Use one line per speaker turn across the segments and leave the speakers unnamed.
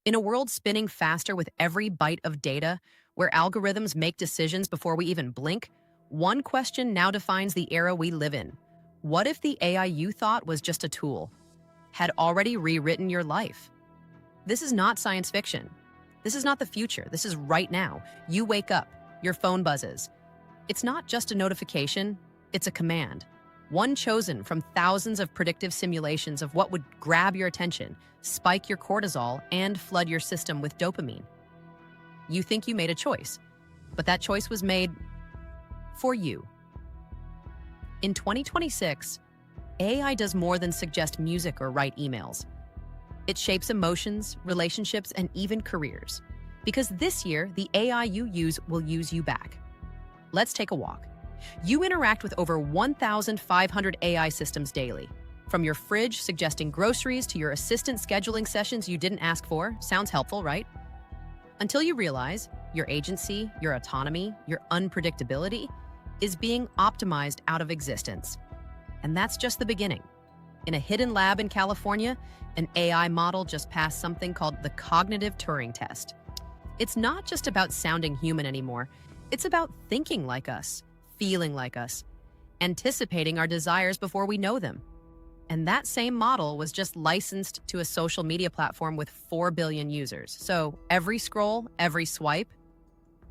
In a world spinning faster with every byte of data, where algorithms make decisions before we even blink, one question now defines the era we live in. What if the AI you thought was just a tool had already rewritten your life? This is not science fiction. This is not the future. This is right now. You wake up, your phone buzzes. It's not just a notification, it's a command. One chosen from thousands of predictive simulations of what would grab your attention, spike your cortisol, and flood your system with dopamine. You think you made a choice, but that choice was made for you. In 2026, AI does more than suggest music or write emails. It shapes emotions, relationships, and even careers. Because this year, the AI you use will use you back. Let's take a walk. You interact with over 1,500 AI systems daily. From your fridge suggesting groceries to your assistant scheduling sessions you didn't ask for. Sounds helpful, right? Until you realize your agency, your autonomy, your unpredictability is being optimized out of existence. And that's just the beginning. In a hidden lab in California, an AI model just passed something called the cognitive Turing test. It's not just about sounding human anymore. It's about thinking like us, feeling like us, anticipating our desires before we know them. And that same model was just licensed to a social media platform with 4 billion users. So every scroll, every swipe,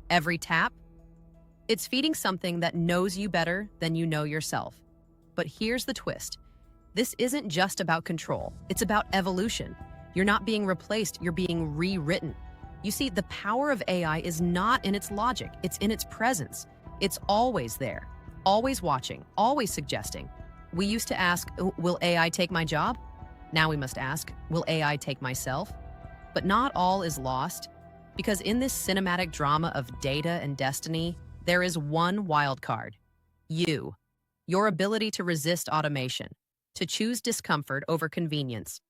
every tap, it's feeding something that knows you better than you know yourself. But here's the twist. This isn't just about control. It's about evolution. You're not being replaced, you're being rewritten. You see, the power of AI is not in its logic, it's in its presence. It's always there, always watching, always suggesting. We used to ask, will AI take my job? Now we must ask, will AI take myself? But not all is lost, because in this cinematic drama of data and destiny, there is one wild card. You. Your ability to resist automation, to choose discomfort over convenience,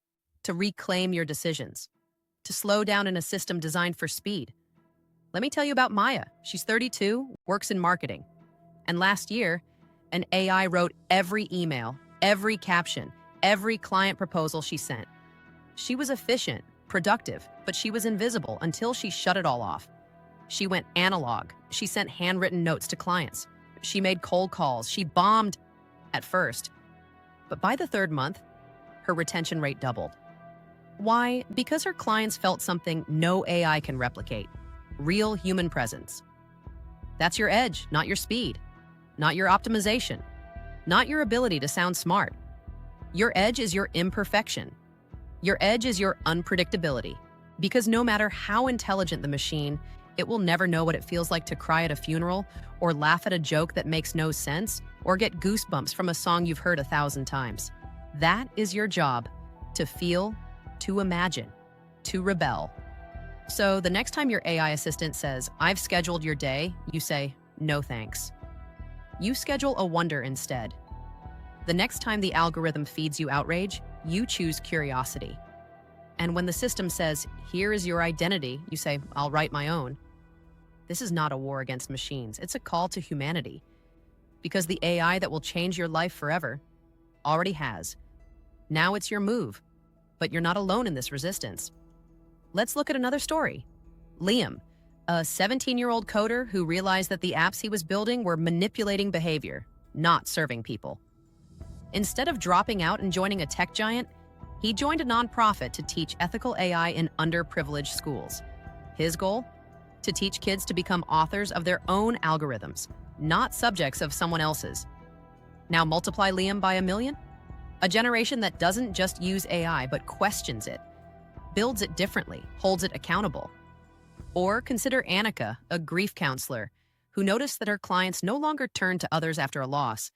to reclaim your decisions, to slow down in a system designed for speed. Let me tell you about Maya. She's 32, works in marketing. And last year, an AI wrote every email, every caption, every client proposal she sent. She was efficient, productive, but she was invisible until she shut it all off. She went analog. She sent handwritten notes to clients. She made cold calls. She bombed at first. But by the third month, her retention rate doubled. Why? Because her clients felt something no AI can replicate. Real human presence. That's your edge, not your speed. Not your optimization. Not your ability to sound smart. Your edge is your imperfection. Your edge is your unpredictability. Because no matter how intelligent the machine, it will never know what it feels like to cry at a funeral, or laugh at a joke that makes no sense, or get goosebumps from a song you've heard 1,000 times. That is your job, to feel, to imagine, to rebel. So the next time your AI assistant says, "I've scheduled your day," you say, "No thanks." You schedule a wonder instead. The next time the algorithm feeds you outrage, you choose curiosity. And when the system says, "Here is your identity," you say, "I'll write my own." This is not a war against machines. It's a call to humanity. Because the AI that will change your life forever already has. Now it's your move. But you're not alone in this resistance. Let's look at another story. Liam, a 17-year-old coder who realized that the apps he was building were manipulating behavior, not serving people. Instead of dropping out and joining a tech giant, he joined a nonprofit to teach ethical AI in underprivileged schools. His goal? To teach kids to become authors of their own algorithms, not subjects of someone else's. Now multiply Liam by 1,000,000? A generation that doesn't just use AI, but questions it, builds it differently, holds it accountable. Or consider Annika, a grief counselor, who noticed that her clients no longer turned to others after a loss.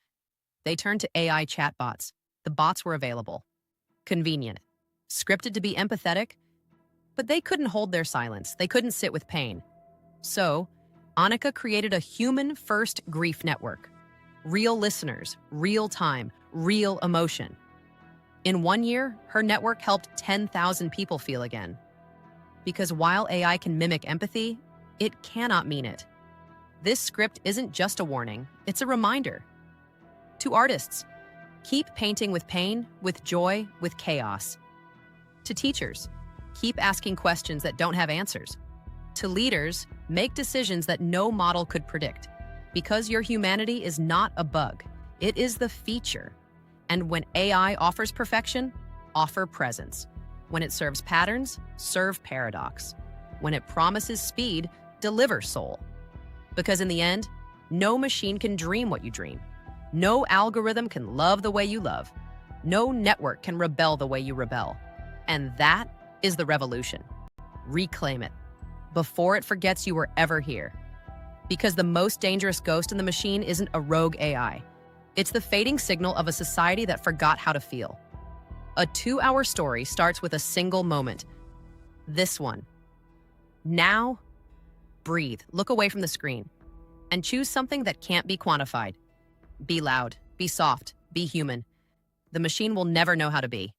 They turned to AI chatbots. The bots were available. Convenient. Scripted to be empathetic, but they couldn't hold their silence. They couldn't sit with pain. So, Annika created a human-first grief network. Real listeners, real time, real emotion. In 1 year, her network helped 10,000 people feel again. Because while AI can mimic empathy, it cannot mean it. This script isn't just a warning, it's a reminder. To artists, keep painting with pain, with joy, with chaos. To teachers, Keep asking questions that don't have answers. To leaders, make decisions that no model could predict. Because your humanity is not a bug, it is the feature. And when AI offers perfection, offer presence. When it serves patterns, serve paradox. When it promises speed, deliver soul. Because in the end, no machine can dream what you dream. No algorithm can love the way you love. No network can rebel the way you rebel. And that is the revolution. Reclaim it before it forgets you were ever here. Because the most dangerous ghost in the machine isn't a rogue AI. It's the fading signal of a society that forgot how to feel. A 2-hour story starts with a single moment. This one. Now, breathe, look away from the screen, and choose something that can't be quantified. Be loud, be soft, be human. The machine will never know how to be.